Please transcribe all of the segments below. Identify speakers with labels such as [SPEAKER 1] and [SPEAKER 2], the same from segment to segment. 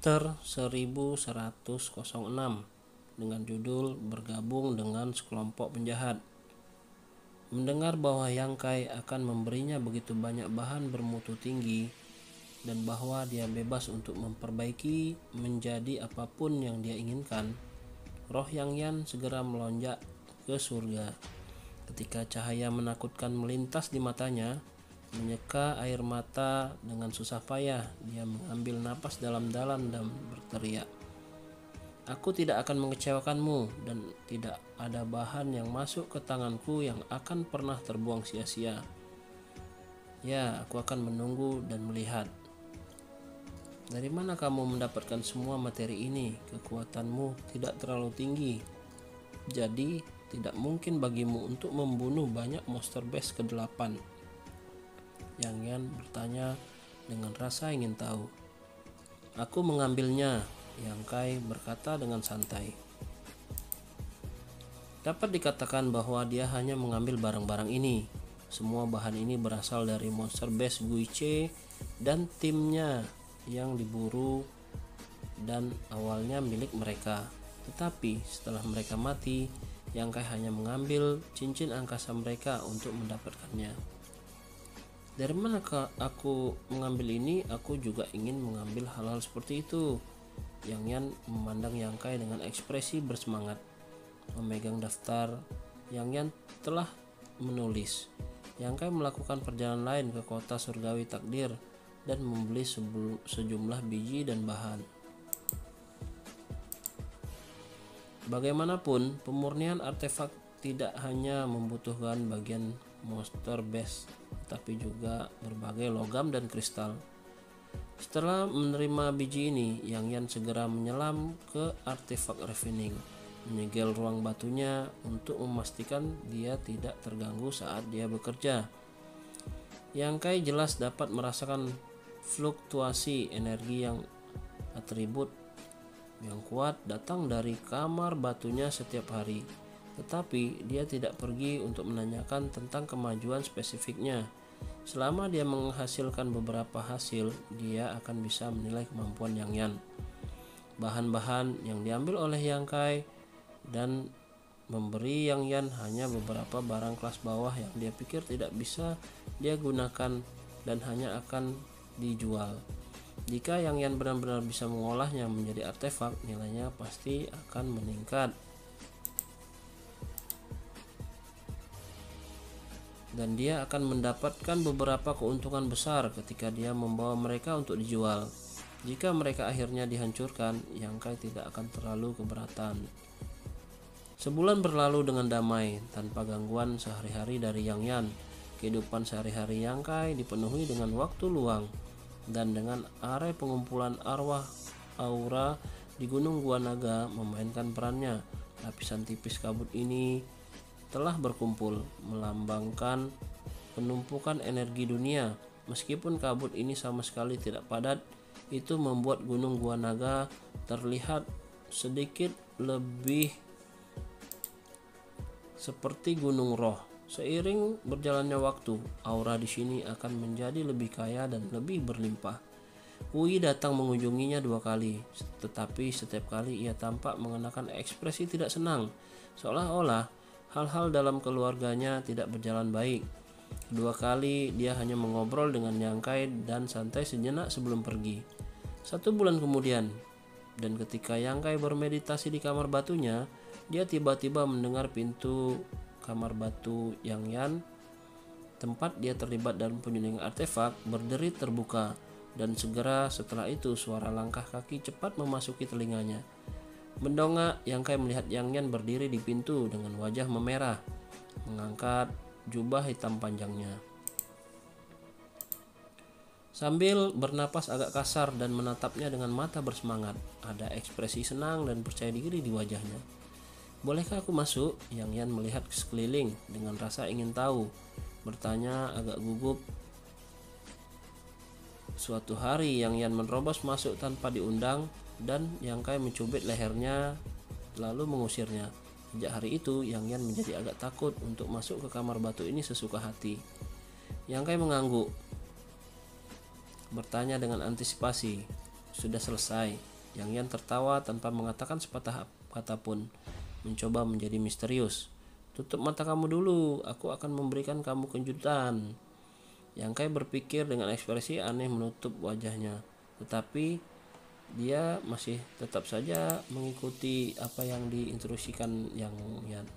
[SPEAKER 1] Chapter 1106 dengan judul Bergabung dengan Sekelompok Penjahat. Mendengar bahwa Yang Kai akan memberinya begitu banyak bahan bermutu tinggi dan bahwa dia bebas untuk memperbaiki menjadi apapun yang dia inginkan, roh Yang Yan segera melonjak ke surga. Ketika cahaya menakutkan melintas di matanya, menyeka air mata dengan susah payah, dia mengambil napas dalam-dalam dan berteriak, "Aku tidak akan mengecewakanmu, dan tidak ada bahan yang masuk ke tanganku yang akan pernah terbuang sia-sia. Ya, aku akan menunggu dan melihat. Dari mana kamu mendapatkan semua materi ini? Kekuatanmu tidak terlalu tinggi, jadi tidak mungkin bagimu untuk membunuh banyak monster base ke-8. Yang Yan bertanya dengan rasa ingin tahu. "Aku mengambilnya," Yang Kai berkata dengan santai. Dapat dikatakan bahwa dia hanya mengambil barang-barang ini. Semua bahan ini berasal dari monster base Guiche dan timnya yang diburu dan awalnya milik mereka. Tetapi setelah mereka mati, Yang Kai hanya mengambil cincin angkasa mereka untuk mendapatkannya. "Dari mana aku mengambil ini? Aku juga ingin mengambil hal-hal seperti itu." Yang Yan memandang Yang Kai dengan ekspresi bersemangat. Memegang daftar, Yang Yan telah menulis. Yang Kai melakukan perjalanan lain ke kota surgawi takdir dan membeli sejumlah biji dan bahan. Bagaimanapun, pemurnian artefak tidak hanya membutuhkan bagian monster base, tapi juga berbagai logam dan kristal. Setelah menerima biji ini, Yang Yan segera menyelam ke artefak refining, menyegel ruang batunya untuk memastikan dia tidak terganggu saat dia bekerja. Yang Kai jelas dapat merasakan fluktuasi energi yang atribut yang kuat datang dari kamar batunya setiap hari. Tetapi dia tidak pergi untuk menanyakan tentang kemajuan spesifiknya. Selama dia menghasilkan beberapa hasil, dia akan bisa menilai kemampuan Yang Yan. Bahan-bahan yang diambil oleh Yang Kai dan memberi Yang Yan hanya beberapa barang kelas bawah yang dia pikir tidak bisa dia gunakan dan hanya akan dijual. Jika Yang Yan benar-benar bisa mengolahnya menjadi artefak, nilainya pasti akan meningkat. Dan dia akan mendapatkan beberapa keuntungan besar ketika dia membawa mereka untuk dijual. Jika mereka akhirnya dihancurkan, Yang Kai tidak akan terlalu keberatan. Sebulan berlalu dengan damai, tanpa gangguan sehari-hari dari Yang Yan. Kehidupan sehari-hari Yang Kai dipenuhi dengan waktu luang dan dengan area pengumpulan arwah aura di Gunung Gua Naga memainkan perannya. Lapisan tipis kabut ini telah berkumpul, melambangkan penumpukan energi dunia. Meskipun kabut ini sama sekali tidak padat, itu membuat Gunung Gua Naga terlihat sedikit lebih seperti Gunung Roh. Seiring berjalannya waktu, aura di sini akan menjadi lebih kaya dan lebih berlimpah. Hui datang mengunjunginya 2 kali, tetapi setiap kali ia tampak mengenakan ekspresi tidak senang, seolah-olah hal-hal dalam keluarganya tidak berjalan baik. 2 kali dia hanya mengobrol dengan Yang Kai dan santai sejenak sebelum pergi. 1 bulan kemudian, dan ketika Yang Kai bermeditasi di kamar batunya, dia tiba-tiba mendengar pintu kamar batu Yang Yan, tempat dia terlibat dalam penyulingan artefak, berderit terbuka, dan segera setelah itu suara langkah kaki cepat memasuki telinganya. Mendongak, Yang Kai melihat Yang Yan berdiri di pintu dengan wajah memerah, mengangkat jubah hitam panjangnya. Sambil bernapas agak kasar dan menatapnya dengan mata bersemangat, ada ekspresi senang dan percaya diri di wajahnya. "Bolehkah aku masuk?" Yang Yan melihat ke sekeliling dengan rasa ingin tahu, bertanya agak gugup. Suatu hari Yang Yan menerobos masuk tanpa diundang dan Yang Kai mencubit lehernya lalu mengusirnya. Sejak hari itu Yang Yan menjadi agak takut untuk masuk ke kamar batu ini sesuka hati. Yang Kai mengangguk, bertanya dengan antisipasi, "Sudah selesai?" Yang Yan tertawa tanpa mengatakan sepatah kata pun, mencoba menjadi misterius. Tutup mata kamu dulu, aku akan memberikan kamu kejutan. Yang Kai berpikir dengan ekspresi aneh menutup wajahnya, tetapi dia masih tetap saja mengikuti apa yang diinstruksikan Yang Yan.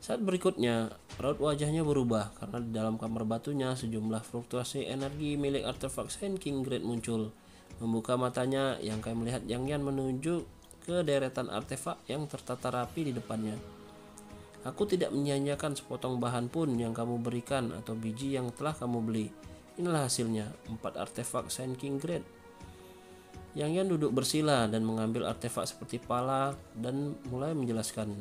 [SPEAKER 1] Saat berikutnya, raut wajahnya berubah karena di dalam kamar batunya sejumlah fluktuasi energi milik artefak Sand King Great muncul. Membuka matanya, Yang Kai melihat Yang Yan menuju ke deretan artefak yang tertata rapi di depannya. Aku tidak menyia-nyiakan sepotong bahan pun yang kamu berikan atau biji yang telah kamu beli. Inilah hasilnya, 4 artefak Sand King Great. Yang Yan duduk bersila dan mengambil artefak seperti pala dan mulai menjelaskan.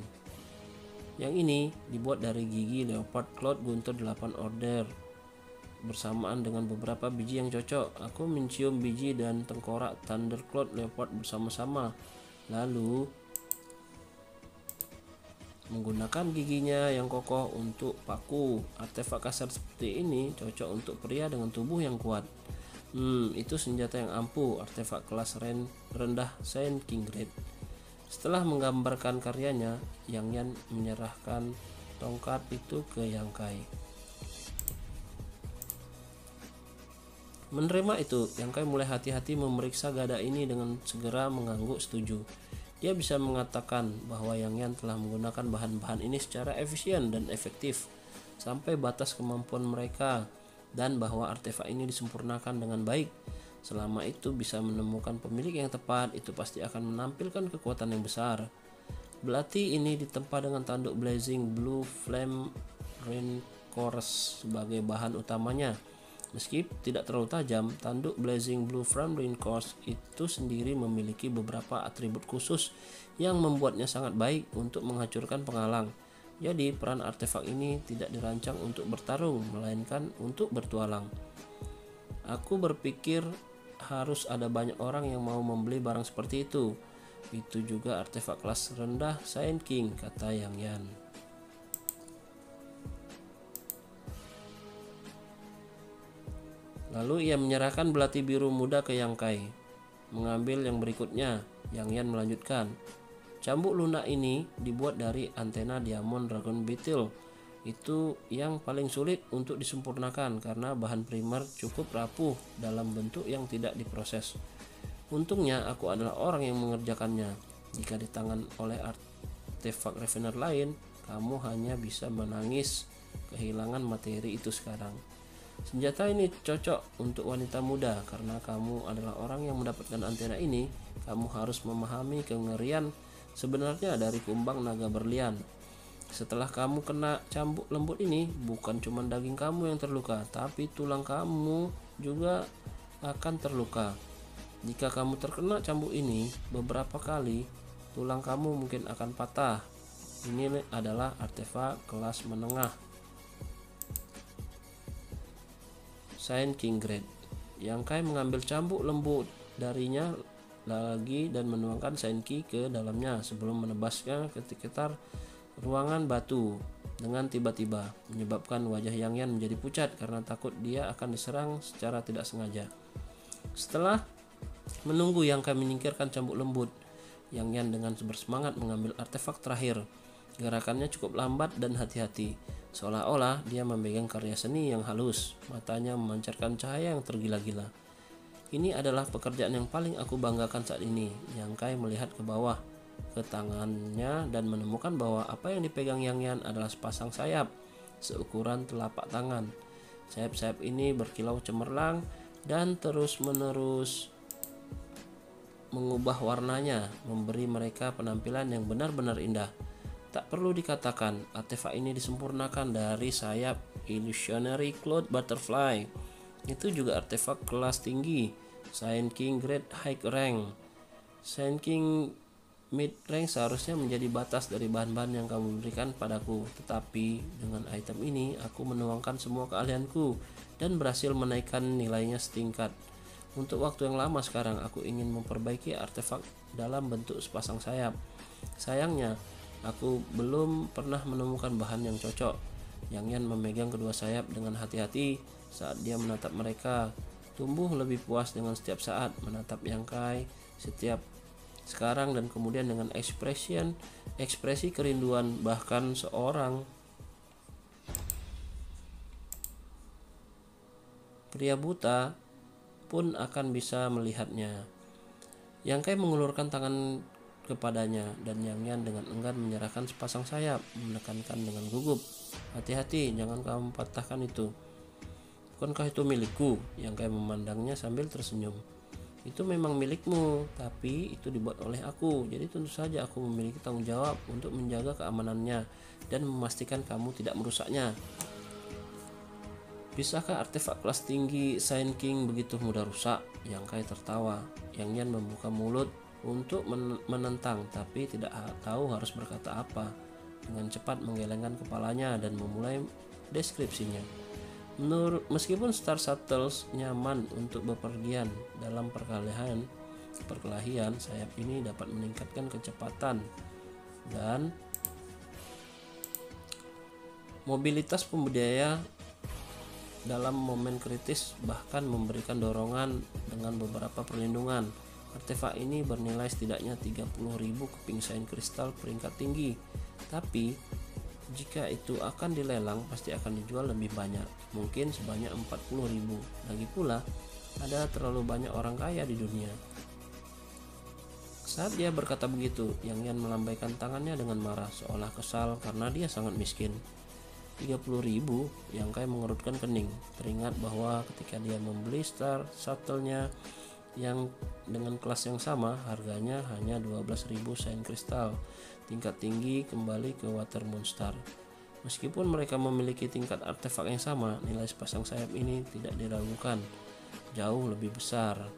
[SPEAKER 1] Yang ini dibuat dari gigi leopard Cloud Guntur 8 order bersamaan dengan beberapa biji yang cocok. Aku mencium biji dan tengkorak Thunder Cloud Leopard bersama-sama, lalu menggunakan giginya yang kokoh untuk paku. Artefak kasar seperti ini cocok untuk pria dengan tubuh yang kuat. Itu senjata yang ampuh, artefak kelas rendah Sand King Great. Setelah menggambarkan karyanya, Yang Yan menyerahkan tongkat itu ke Yang Kai. Menerima itu, Yang Kai mulai hati-hati memeriksa gada ini dengan segera mengangguk setuju. Dia bisa mengatakan bahwa Yang Yan telah menggunakan bahan-bahan ini secara efisien dan efektif sampai batas kemampuan mereka, dan bahwa artefak ini disempurnakan dengan baik. Selama itu bisa menemukan pemilik yang tepat, itu pasti akan menampilkan kekuatan yang besar. Belati ini ditempa dengan tanduk Blazing Blue Flame Reinforce sebagai bahan utamanya. Meski tidak terlalu tajam, tanduk Blazing Blue Flame Reinforce itu sendiri memiliki beberapa atribut khusus yang membuatnya sangat baik untuk menghancurkan penghalang. Jadi peran artefak ini tidak dirancang untuk bertarung, melainkan untuk bertualang. Aku berpikir harus ada banyak orang yang mau membeli barang seperti itu. Itu juga artefak kelas rendah Sand King, kata Yang Yan. Lalu ia menyerahkan belati biru muda ke Yang Kai. Mengambil yang berikutnya, Yang Yan melanjutkan. Cambuk lunak ini dibuat dari antena diamond Dragon Beetle. Itu yang paling sulit untuk disempurnakan karena bahan primer cukup rapuh dalam bentuk yang tidak diproses. Untungnya aku adalah orang yang mengerjakannya. Jika di tangan oleh artefak refiner lain, kamu hanya bisa menangis kehilangan materi itu sekarang. Senjata ini cocok untuk wanita muda karena kamu adalah orang yang mendapatkan antena ini. Kamu harus memahami kengerian sebenarnya dari kumbang naga berlian. Setelah kamu kena cambuk lembut ini, bukan cuma daging kamu yang terluka, tapi tulang kamu juga akan terluka. Jika kamu terkena cambuk ini beberapa kali, tulang kamu mungkin akan patah. Ini adalah artefak kelas menengah Sand King Great. Yang Kai mengambil cambuk lembut darinya lagi dan menuangkan Sand King ke dalamnya sebelum menebasnya ke sekitar ruangan batu dengan tiba-tiba, menyebabkan wajah Yang Yan menjadi pucat karena takut dia akan diserang secara tidak sengaja. Setelah menunggu Yang Kai menyingkirkan cambuk lembut, Yang Yan dengan bersemangat mengambil artefak terakhir. Gerakannya cukup lambat dan hati-hati, seolah-olah dia memegang karya seni yang halus. Matanya memancarkan cahaya yang tergila-gila. Ini adalah pekerjaan yang paling aku banggakan saat ini. Yang Kai melihat ke bawah ke tangannya dan menemukan bahwa apa yang dipegang Yang Yan adalah sepasang sayap seukuran telapak tangan. Sayap-sayap ini berkilau cemerlang dan terus-menerus mengubah warnanya, memberi mereka penampilan yang benar-benar indah. Tak perlu dikatakan, artefak ini disempurnakan dari sayap Illusionary Cloud Butterfly. Itu juga artefak kelas tinggi, Sand King Great High Rank. Sand King Mid Rank seharusnya menjadi batas dari bahan-bahan yang kamu berikan padaku. Tetapi dengan item ini, aku menuangkan semua keahlianku dan berhasil menaikkan nilainya setingkat. Untuk waktu yang lama sekarang, aku ingin memperbaiki artefak dalam bentuk sepasang sayap. Sayangnya, aku belum pernah menemukan bahan yang cocok. Yang Yan memegang kedua sayap dengan hati-hati saat dia menatap mereka. Tumbuh lebih puas dengan setiap saat menatap Yang Kai. Setiap sekarang dan kemudian dengan ekspresi kerinduan, bahkan seorang pria buta pun akan bisa melihatnya. Yang Kai mengulurkan tangan kepadanya dan Yang Yan dengan enggan menyerahkan sepasang sayap, menekankan dengan gugup, "Hati-hati, jangan kamu patahkan itu. Bukankah itu milikku?" Yang Kai memandangnya sambil tersenyum. "Itu memang milikmu, tapi itu dibuat oleh aku. Jadi tentu saja aku memiliki tanggung jawab untuk menjaga keamanannya dan memastikan kamu tidak merusaknya." "Bisakah artefak kelas tinggi Saint King begitu mudah rusak?" Yang Kai tertawa. Yang Yan membuka mulut untuk menentang, tapi tidak tahu harus berkata apa. Dengan cepat menggelengkan kepalanya dan memulai deskripsinya. Meskipun Star Shuttles nyaman untuk bepergian dalam perkelahian, sayap ini dapat meningkatkan kecepatan dan mobilitas pembudidaya dalam momen kritis, bahkan memberikan dorongan dengan beberapa perlindungan. Artefak ini bernilai setidaknya 30.000 keping sain kristal peringkat tinggi, tapi jika itu akan dilelang pasti akan dijual lebih banyak, mungkin sebanyak 40.000. Lagi pula, ada terlalu banyak orang kaya di dunia. Saat dia berkata begitu, Yang Yan melambaikan tangannya dengan marah, seolah kesal karena dia sangat miskin. 30.000, Yang Kai mengerutkan kening, teringat bahwa ketika dia membeli Star Shuttle-nya yang dengan kelas yang sama, harganya hanya 12.000 sain kristal tingkat tinggi kembali ke Watermoon Star. Meskipun mereka memiliki tingkat artefak yang sama, nilai sepasang sayap ini tidak diragukan jauh lebih besar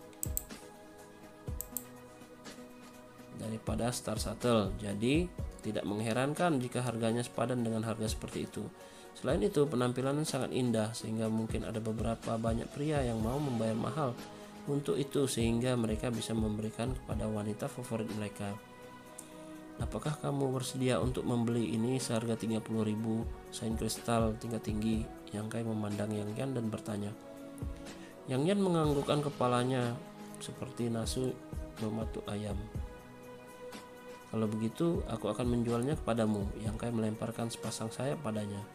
[SPEAKER 1] daripada Star Shuttle. Jadi tidak mengherankan jika harganya sepadan dengan harga seperti itu. Selain itu, penampilannya sangat indah sehingga mungkin ada beberapa banyak pria yang mau membayar mahal untuk itu sehingga mereka bisa memberikan kepada wanita favorit mereka. "Apakah kamu bersedia untuk membeli ini seharga 30.000 sain kristal tingkat tinggi?" Yang Kai memandang Yang Yan dan bertanya. Yang Yan menganggukkan kepalanya seperti nasu mematuk ayam. "Kalau begitu, aku akan menjualnya kepadamu." Yang Kai melemparkan sepasang sayap padanya.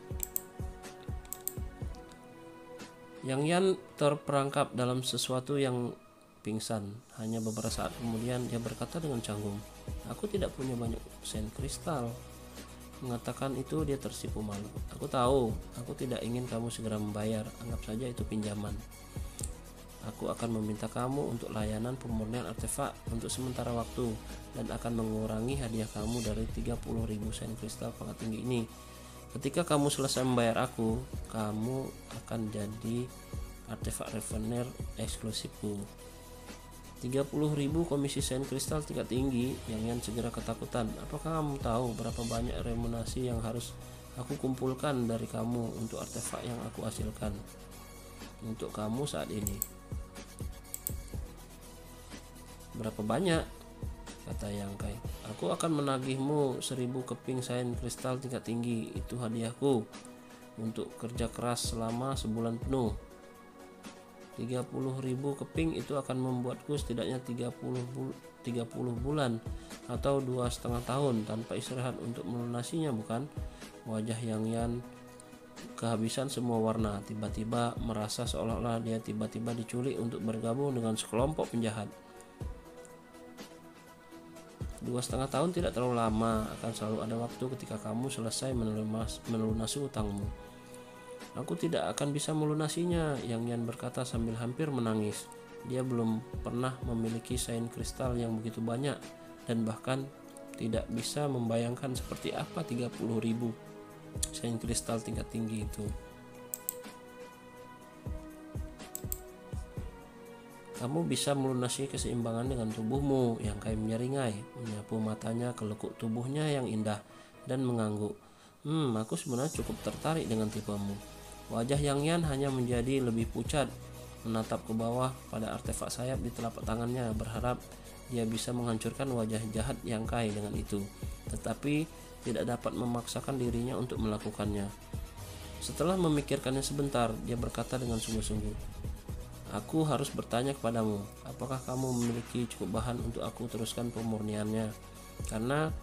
[SPEAKER 1] Yang Yan terperangkap dalam sesuatu yang pingsan. Hanya beberapa saat kemudian dia berkata dengan canggung, "Aku tidak punya banyak sain kristal." Mengatakan itu dia tersipu malu. "Aku tahu, aku tidak ingin kamu segera membayar. Anggap saja itu pinjaman. Aku akan meminta kamu untuk layanan pemurnian artefak untuk sementara waktu dan akan mengurangi hadiah kamu dari 30.000 sain kristal pangkat tinggi ini. Ketika kamu selesai membayar aku, kamu akan jadi artefak revener eksklusifku." 30.000 komisi sain kristal tingkat tinggi. Yang Yan segera ketakutan. "Apakah kamu tahu berapa banyak remunerasi yang harus aku kumpulkan dari kamu untuk artefak yang aku hasilkan untuk kamu saat ini?" "Berapa banyak?" kata Yang Kai. "Aku akan menagihmu 1.000 keping sain kristal tingkat tinggi. Itu hadiahku untuk kerja keras selama sebulan penuh. 30.000 keping itu akan membuatku setidaknya 30 bulan atau 2,5 tahun tanpa istirahat untuk melunasinya, bukan?" Wajah Yang Yan kehabisan semua warna, tiba-tiba merasa seolah-olah dia tiba-tiba diculik untuk bergabung dengan sekelompok penjahat. 2,5 tahun tidak terlalu lama, akan selalu ada waktu ketika kamu selesai melunasi utangmu. "Aku tidak akan bisa melunasinya," Yang Yan berkata sambil hampir menangis. Dia belum pernah memiliki sain kristal yang begitu banyak dan bahkan tidak bisa membayangkan seperti apa 30.000 sain kristal tingkat tinggi itu. "Kamu bisa melunasi keseimbangan dengan tubuhmu," Yang Kai menyeringai, menyapu matanya ke lekuk tubuhnya yang indah dan mengangguk. Aku sebenarnya cukup tertarik dengan tipemu." Wajah Yang Yan hanya menjadi lebih pucat, menatap ke bawah pada artefak sayap di telapak tangannya, berharap dia bisa menghancurkan wajah jahat Yang Kai dengan itu, tetapi tidak dapat memaksakan dirinya untuk melakukannya. Setelah memikirkannya sebentar, dia berkata dengan sungguh-sungguh, Aku harus bertanya kepadamu, apakah kamu memiliki cukup bahan untuk aku teruskan pemurniannya? Karena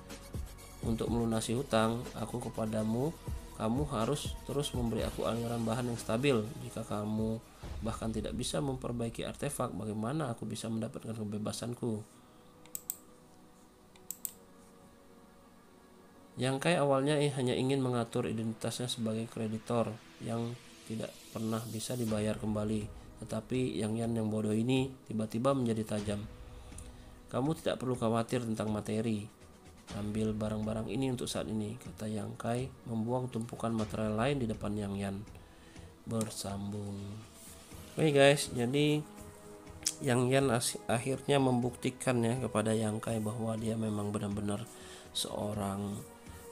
[SPEAKER 1] untuk melunasi hutang aku kepadamu, kamu harus terus memberi aku aliran bahan yang stabil. Jika kamu bahkan tidak bisa memperbaiki artefak, bagaimana aku bisa mendapatkan kebebasanku? Yang Kai awalnya hanya ingin mengatur identitasnya sebagai kreditor yang tidak pernah bisa dibayar kembali. Tetapi Yang Yan yang bodoh ini tiba-tiba menjadi tajam. Kamu tidak perlu khawatir tentang materi. Ambil barang-barang ini untuk saat ini, kata Yang Kai membuang tumpukan material lain di depan Yang Yan. Bersambung. Oke guys, jadi Yang Yan akhirnya membuktikan ya kepada Yang Kai bahwa dia memang benar-benar seorang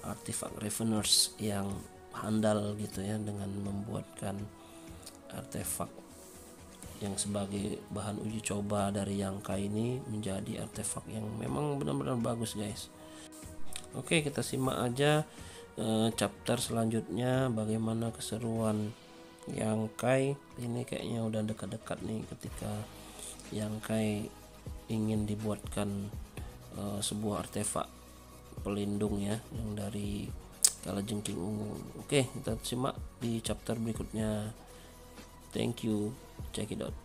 [SPEAKER 1] artifact refiners yang handal gitu ya, dengan membuatkan artefak yang sebagai bahan uji coba dari Yang Kai ini menjadi artefak yang memang benar-benar bagus guys. Oke, kita simak aja chapter selanjutnya bagaimana keseruan Yang Kai. Ini kayaknya udah dekat-dekat nih ketika Yang Kai ingin dibuatkan sebuah artefak pelindung ya yang dari kalajengking ungu. Oke, kita simak di chapter berikutnya. Thank you, check it out.